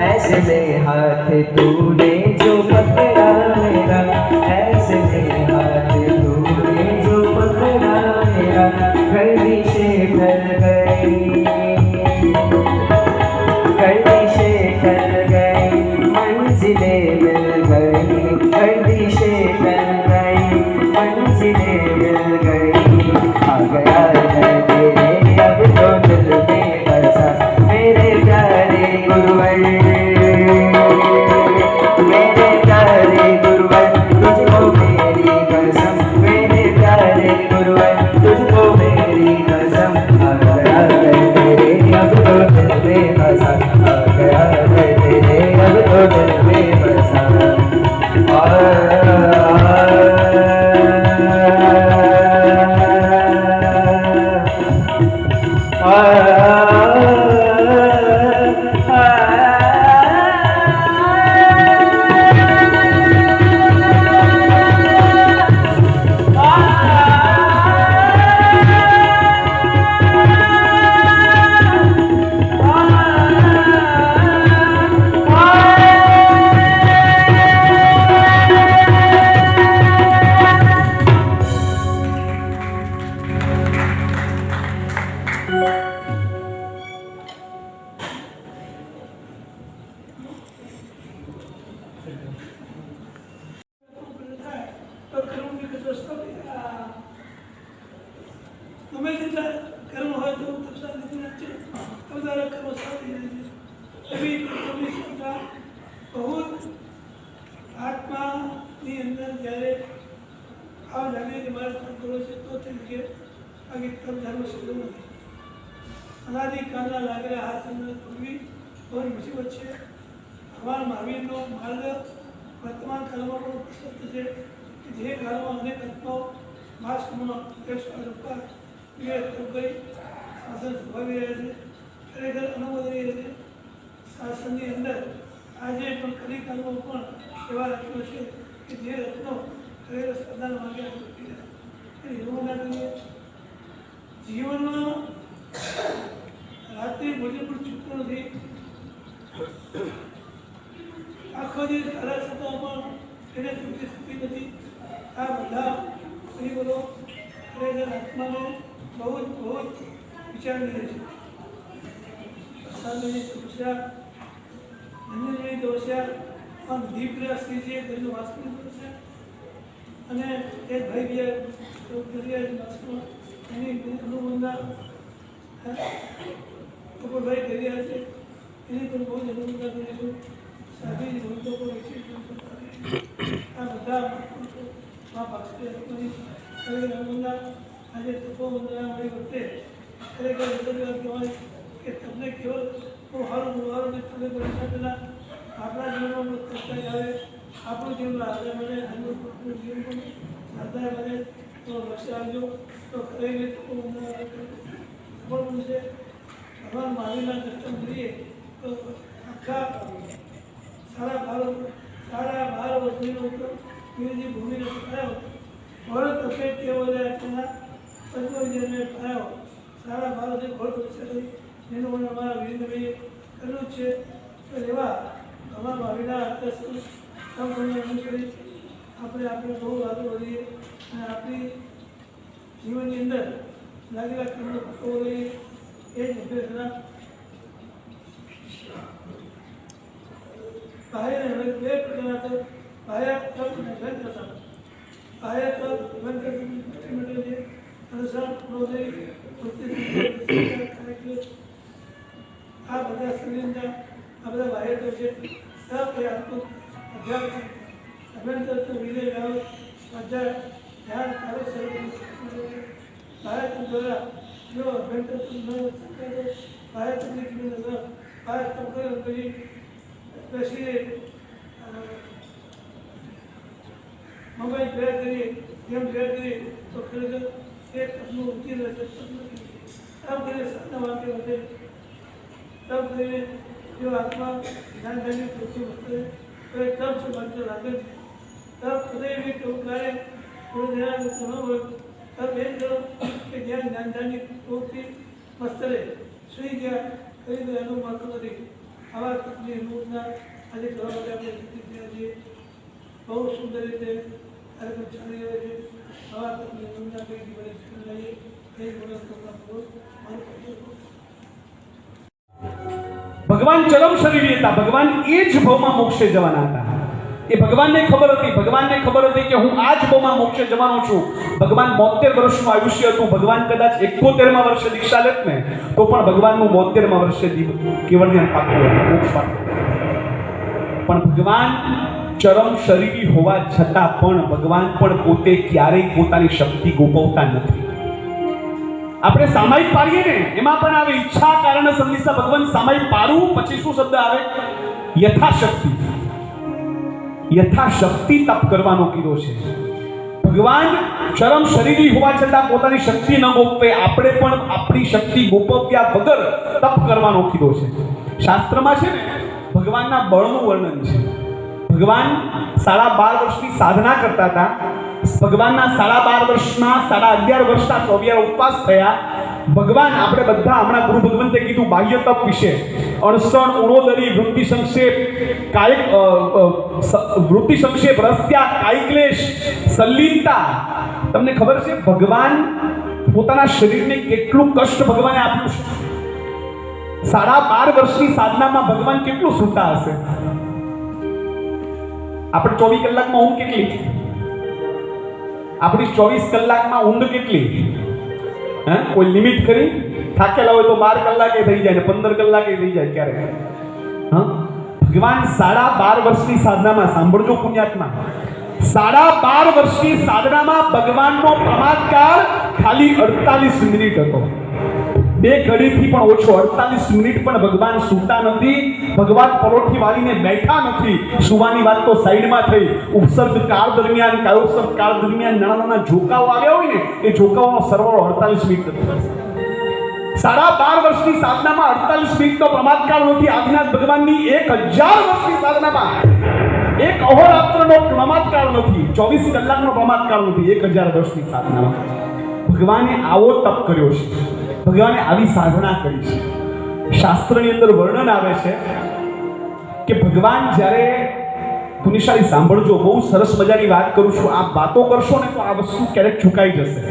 ऐसे में हाथ तूने जो पकड़ा मेरा, ऐसे में हाथ तूने जो पकड़ा मेरा, गर्दिशें ढल गई, गर्दिशें ढल गई, मंजिलें मिल गई, गर्दिशें ढल गई, मंजिलें मिल गई। आ गया है तेरे अब तो दिल में बसा मेरे प्यारे गुरुवर, मेरे प्यारे गुरुवर, तुझको मेरी कसम, मेरे प्यारे गुरुवर, तुझको मेरी कसम। आ गया है तेरे अब तो दिल में बसा, आ गया है तेरे अब तो दिल में बसा। તો કર્મની કસરત ગમે તેટલા કર્મ હોય તો તરસાદ દીધું છે વધારે કર્મ સારી જાય છે એવી કર્મની સંખ્યા બહુ આત્માની અંદર જ્યારે આવ જાગે કે મારે કામ કરવો છે તો થઈ શકે બાકી તમ ધર્મ શીખવું નથી અનાદિકાળના લાગેલા હાથ અંદર પૂરવી બહુ મુસીબત છે ભગવાન મહાવીરનો માર્ગ વર્તમાન કાળમાં પણ પ્રસિદ્ધ છે કે જે કાળમાં અનેક આત્માઓ માસમાં રૂપા ગઈ શાસન સ્વભાવી રહ્યા છે ખરેખર અનુમોદનીય છે શાસનની અંદર આજે પણ કલિકાળમાં પણ એવા રત્નો છે કે જે રત્નો ખરેખર શ્રદ્ધાના માર્ગે આગળ રહ્યા એવું ના કરીએ જીવનમાં રાત્રિ ભોજન પણ છૂટતું નથી આખો દિવસ સારા છતાં પણ એને તૃપ્તિ થતી નથી આ બધા ગરીબો ખરેખર આત્માને બહુ જ વિચારી લે છે પ્રસાદની તપસ્યા ધન્યની તપસ્યા પણ દીપરા શ્રીજીએ તેનું વાસ્તવિક તપસ્યા અને એક ભાઈ ગયા વાસ્તવમાં એની અનુબંધા કપૂરભાઈ કર્યા છે એની પણ બહુ જ અનુબંધા કરીશું સાધી ભક્તો આ બધા મા ભક્તિ અનુબંધા આજે તપો વંદના મળી વખતે ખરેખર કહેવાય કે તમને કેવળ બહુ સારું ને તમે પરીક્ષા પહેલાં આપણા જીવનમાં કરતા આવે આપણું જીવન આધાર બને આપણું જીવન પણ આધાર બને તો લક્ષ્ય આપજો તો ખરેખર તપો વંદના સફળ બનશે ભગવાન મહાવીરના દર્શન કરીએ તો આખા સારા 12 વર્ષનો વિરોધી ભૂમિને પકડાયો ઘોર તપે કેવો તેના તત્વજને પકડાયો સારા 12 વર્ષે ઘોર તપસ્યા કરી એનું પણ અમારા વિરેન્દ્રભાઈએ કર્યું છે તો એવા અમારા ભાવિના આદર્શને અનુસરી આપણે બહુ આગળ વધીએ અને આપણી જીવનની અંદર લાગેલા કર્મ ભૂખો રહીએ એ જ અભ્યર્થના બાહ્ય બે પ્રકારના તપ બાહ્ય તપ અને ઘન તપ બાહ્ય તપ ઘન તપ માટે છે અનુસાર ક્રોધે આ બધા શરીરના આ બધા બાહ્ય તપ છે તપ એ આત્મ અધ્યાત્મ અભ્યંતર તો વિજય ભાવ સ્વાધ્યાય ધ્યાન કાર્ય શરીર બાહ્ય તપ દ્વારા જો અભ્યંતર ન બાહ્ય તપની બહાર તપ કર્યો પછી બેસીને મોબાઈલ જોયા કરીએ, ગેમ જોયા કરીએ તો ખરેખર એ તપનું ઊંચી રહે છે. તપ નથી. તપ કરીને સાધના વાક્ય વધે. તપ કરીને જો આત્મા જ્ઞાનદાની વૃત્તિ વધે તો એ તપ છે માત્ર લાગે છે. તપ હૃદય બી કેવું કરે થોડું ધ્યાન ન હોય. તપ એ કરો કે જ્યાં જ્ઞાનદાની પ્રવૃત્તિ મસ્ત રહે. સુઈ ગયા કરી દો એનું મળતું નથી. આવા તપની અનુભવના આજે ઘણા બધા આપણે શીખી ગયા છીએ. બહુ સુંદર રીતે કાર્યક્રમ ચાલી રહ્યો છે. આવા તપની અનુભવના કઈ જીવન શીખી લઈએ એ ગુણસ્તરના પૂર્વક મારું કર્યું. ભગવાન ચરમ શરીરી હતા. ભગવાન એ જ ભવમાં મોક્ષે જવાના હતા. એ ભગવાનને ખબર હતી. ભગવાનને ખબર હતી કે હું આ જ ભવમાં મોક્ષે જવાનો છું. ભગવાન 72 વર્ષનું આયુષ્ય હતું. ભગવાન કદાચ 71મા વર્ષે દીક્ષા લેત ને તો પણ ભગવાનનું 72મા વર્ષે કેવળ જ્ઞાન પામતું હતું, મોક્ષ પામતું. પણ ભગવાન ચરમ શરીરી હોવા છતાં પણ ભગવાન પણ પોતે ક્યારેય પોતાની શક્તિ ગોપવતા નથી. આપણે સામાયિક પાડીએ ને એમાં પણ આવે ઈચ્છા કારણ સંદેશા. ભગવાન સામાયિક પાડવું પછી શું શબ્દ આવે? યથાશક્તિ. યથાશક્તિ તપ કરવાનો કીધો છે. ભગવાન ચરમ શરીરી હોવા છતાં પોતાની શક્તિ ન ગોપવે. આપણે પણ આપણી શક્તિ ગોપવ્યા વગર તપ કરવાનો કીધો છે. શાસ્ત્રમાં છે ને ભગવાનના બળનું વર્ણન છે. ભગવાન 12.5 વર્ષની સાધના કરતા હતા. ભગવાનના 12.5 વર્ષમાં 11.5 વર્ષના 24 ઉપવાસ થયા. ભગવાન આપણે બધા હમણાં ગુરુ ભગવંતે કીધું બાહ્ય તપ વિશે. અણસણ, ઉણોદરી, વૃત્તિ સંક્ષેપ, કાયિક વૃત્તિ સંક્ષેપ, રસ્ત્યા, કાયિકલેશ, સલ્લીનતા. તમને ખબર છે ભગવાન પોતાના શરીરને કેટલું કષ્ટ ભગવાને આપ્યું છે? 12.5 વર્ષની સાધનામાં ભગવાન કેટલું સૂતા હશે? આપણે 24 કલાકમાં ઊંઘ કેટલી? આપણી 24 કલાકમાં ઊંઘ કેટલી? કોઈ લિમિટ કરી? થાકેલા હોય તો 12 કલાકે થઈ જાય ને 15 કલાકે થઈ જાય ક્યારેક. ભગવાન 12.5 વર્ષની સાધનામાં, સાંભળજો પુણ્યાત્મા, 12.5 વર્ષની સાધનામાં ભગવાનનો પ્રમાદકાળ ખાલી 48 મિનિટ હતો. 2 ઘડીથી પણ ઓછો. 48 મિનિટ પણ ભગવાન સૂતા નથી. ભગવાન પરોઠી વાળીને બેઠા નથી. સુવાની વાત તો સાઈડમાં થઈ. ઉપસર્ગ કાળ દરમિયાન, કાયોત્સર્ગ કાળ દરમિયાન નાના નાના ઝોકાઓ આવ્યા હોય ને એ ઝોકાઓનો સરવાળો 48 મિનિટ હતો. 12.5 વર્ષની સાધનામાં 48 મિનિટનો પ્રમાદકાળ નથી. આજના ભગવાનની 1000 વર્ષની સાધનામાં એક અહોરાત્રનો પ્રમાદકાળ નથી. 24 કલાકનો પ્રમાદકાળ નથી. 1000 વર્ષની સાધનામાં ભગવાને આવો તપ કર્યો છે. ભગવાને આવી સાધના કરી છે. શાસ્ત્રની અંદર વર્ણન આવે છે કે ભગવાન જ્યારે, પુનિશાળી સાંભળજો, બહુ સરસ મજાની વાત કરું છું. આ વાતો કરશો ને તો આ વસ્તુ ક્યારેક ચૂકાઈ જશે.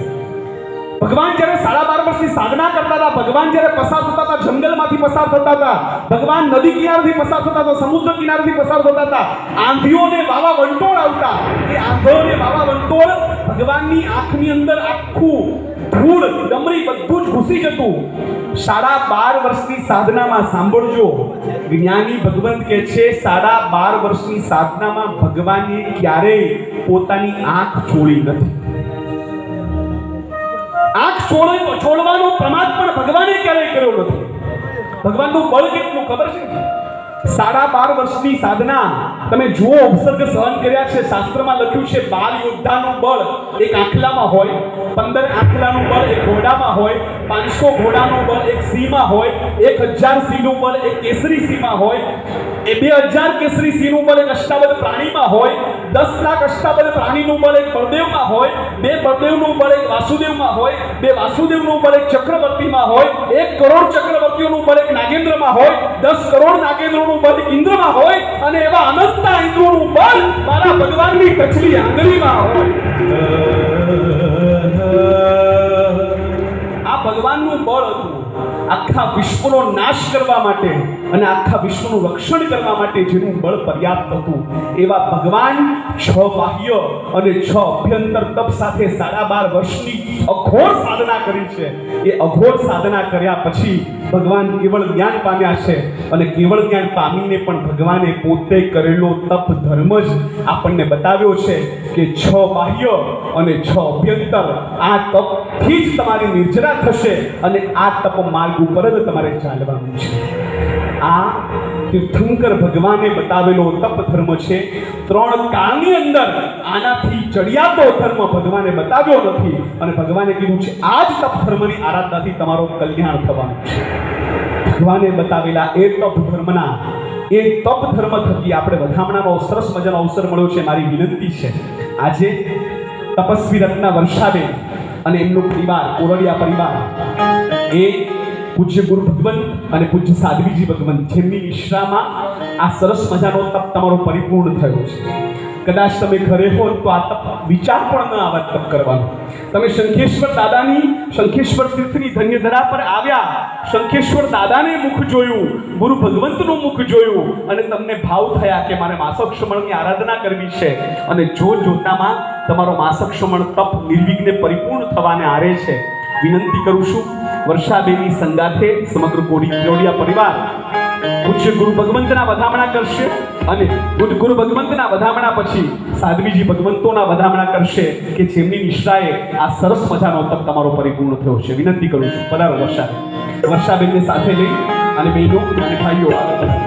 ભગવાન જ્યારે 12.5 વર્ષની સાધના કરતા હતા, ભગવાન જ્યારે પસાર થતા હતા, જંગલમાંથી પસાર થતા હતા, ભગવાન નદી કિનારેથી પસાર થતા હતા, સમુદ્ર કિનારેથી પસાર થતા હતા, આંધીઓને વાવા વંટોળ આવતા. એ આંધોને વાવા વંટોળ ભગવાનની આંખની અંદર આખું ધૂળ, ડમરી બધું જ ઘૂસી જતું. 12.5 વર્ષની સાધનામાં સાંભળજો, જ્ઞાની ભગવંત કહે છે 12.5 વર્ષની સાધનામાં ભગવાને ક્યારેય પોતાની આંખ છોડી નથી. આંખ છોડવાનો પ્રમાદ પણ ભગવાને ક્યારેય કર્યો નથી. ભગવાનનું બળ કેટલું ખબર છે? 12.5 વર્ષની સાધના તમે જુઓ, ઉપસર્ગ સહન કર્યા છે. શાસ્ત્રમાં લખ્યું છે 12 યોદ્ધાનું બળ એક આંખલામાં હોય, 15 આંખલાનું બળ એક ઘોડામાં હોય, 500 ઘોડાનું બળ એક સિંહમાં હોય, 1000 સિંહનું બળ એક કેસરી સિંહમાં હોય, 2000 કેસરી સિંહનું બળ એક અષ્ટાબદ્ધ પ્રાણીમાં હોય, 10 લાખ અષ્ટાબદ્ધ પ્રાણીનું બળ એક બળદેવમાં હોય, 2 બળદેવનું બળ એક વાસુદેવમાં હોય, 2 વાસુદેવનું બળ એક ચક્રવર્તીમાં હોય, 1 કરોડ ચક્રવર્તીઓનું બળ એક નાગેન્દ્રમાં હોય, 10 કરોડ નાગેન્દ્રોનું બળ ઇન્દ્રમાં હોય, અને એવા અનંતા ઇન્દ્રોનું બળ મારા ભગવાનની કચલી આંગળીમાં હોય. આ ભગવાનનું બળ હતું આખા વિશ્વનો નાશ કરવા માટે અને આખા વિશ્વનું રક્ષણ કરવા માટે જેનું બળ પર્યાપ્ત હતું. એવા ભગવાન 6 બાહ્ય અને 6 અભ્યંતર તપ સાથે 12.5 વર્ષની અઘોર સાધના કરી છે. એ અઘોર સાધના કર્યા પછી ભગવાન કેવળ જ્ઞાન પામ્યા છે. અને કેવળ જ્ઞાન પામીને પણ ભગવાને પોતે કરેલો તપ ધર્મ જ આપણને બતાવ્યો છે કે 6 બાહ્ય અને 6 અભ્યંતર આ તપથી જ તમારી નિર્જરા થશે અને આ તપ માર્ગ ઉપર જ તમારે ચાલવાનું છે. આ તીર્થંકર ભગવાને બતાવેલો તપ ધર્મ છે. 3 કાળની અંદર આનાથી ચડિયાતો ધર્મ ભગવાને બતાવ્યો નથી અને ભગવાને કીધું છે આ જ તપ ધર્મની આરાધનાથી તમારો કલ્યાણ થવાનું છે. ભગવાને બતાવેલા એ તપ ધર્મના એ તપ ધર્મ થકી આપણે વધામણાનો સરસ મજાનો અવસર મળ્યો છે. મારી વિનંતી છે આજે તપસ્વી રત્ના વર્ષાબેન અને એમનો પરિવાર કોરડિયા પરિવાર એ પૂજ્ય ગુરુ ભગવંત અને પૂજ્ય સાધ્વીજી ભગવંત જેમની નિશ્રામાં આ સરસ મજાનો તપ તમારો પરિપૂર્ણ થયો છે. કદાચ તમે ઘરે હો તો આ તપ વિચાર પણ ન આવે તપ કરવાનો. તમે શંખેશ્વર દાદાની શંખેશ્વર તીર્થની ધન્યધરા પર આવ્યા, શંખેશ્વર દાદાને મુખ જોયું, ગુરુ ભગવંતનું મુખ જોયું અને તમને ભાવ થયા કે મારે માસક ક્ષમણની આરાધના કરવી છે અને જોતામાં તમારો માસક ક્ષમણ તપ નિર્વિઘ્ને પરિપૂર્ણ થવાને આરે છે. વિનંતી કરું છું વર્ષાબેનની સંગાથે સમગ્ર કોરડિયા પરિવાર પૂજ્ય ગુરુ ભગવંતના વધામણા કરશે અને ગુરુ ભગવંતના વધામણા પછી સાધ્વીજી ભગવંતોના વધામણા કરશે કે જેમની નિશ્રાએ આ સરસ મજાનો તપ તમારો પરિપૂર્ણ થયો છે. વિનંતી કરું છું પધારો વર્ષાબેનને સાથે લઈ અને બહેનો અને ભાઈઓ આગળ વધો.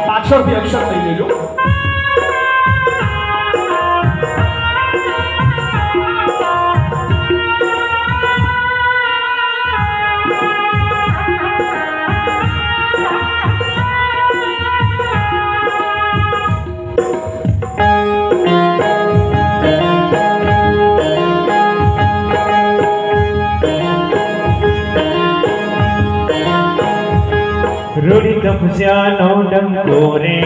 પાછળથી અક્ષર લઈ લેજો. રૂડી કપસ્યાનો ડંકો રે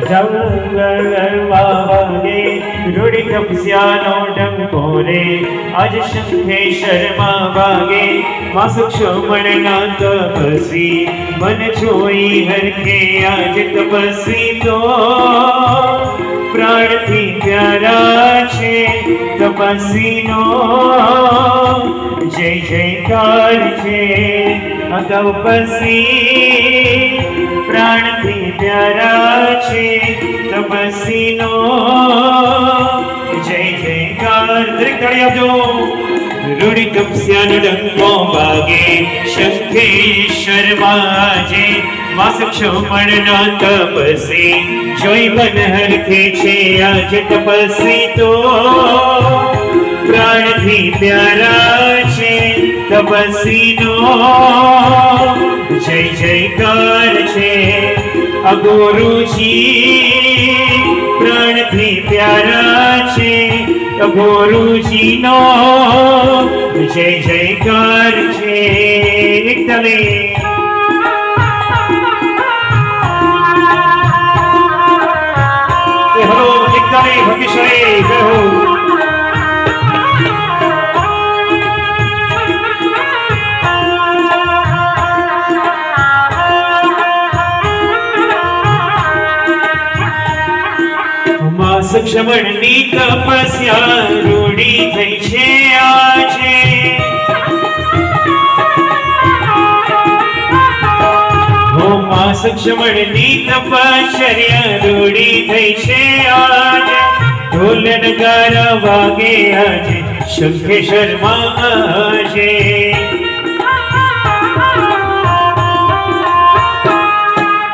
જંગલમાં વાગે, રૂડી કપસ્યાનો ડંકો રે આજ શંખેશ્વરમાં વાગે. માસક ક્ષમણના તપસ્વી મન જોઈ હરખે આજ તપસ્વી તો પ્રાણથી પ્યારા છે તપસ્વીનો જય જયકાર છે. તપસ્વી પ્રાણથી પ્યારા છે તપસ્વીનો જય જયકાર. દરેક તાળી આપજો. રૂડી કપસ્યાનો ડંકો વાગે શંખેશ્વરમાં આજે માસક ક્ષમણના તપસ્વી જોઈ મન હરખે છે આજ તપસ્વી તો પ્રાણથી પ્યારા છે તપસ્વીનો જય જયકાર છે. અગોરુજી પ્રાણથી પ્યારા છે અગોરુજીનો જય જયકાર છે. એકતાલે હલો એકતાલે ભગીશ્વરી કહો. માસક ક્ષમણની તપસ્યા રૂડી થઈ છે આજે, માસક ક્ષમણની તપશ્ચર્યા રૂડી થઈ છે આજે. ઢોલ નગારા વાગે આજે શંખેશ્વરમાં આજે.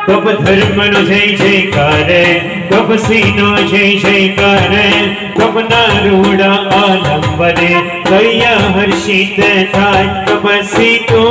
તપ ધર્મનો જય જયકાર તપસ્વીનો જય જયકાર. તપના રૂડા આલંબને કયા હર્ષિત થાય તપસ્વી તો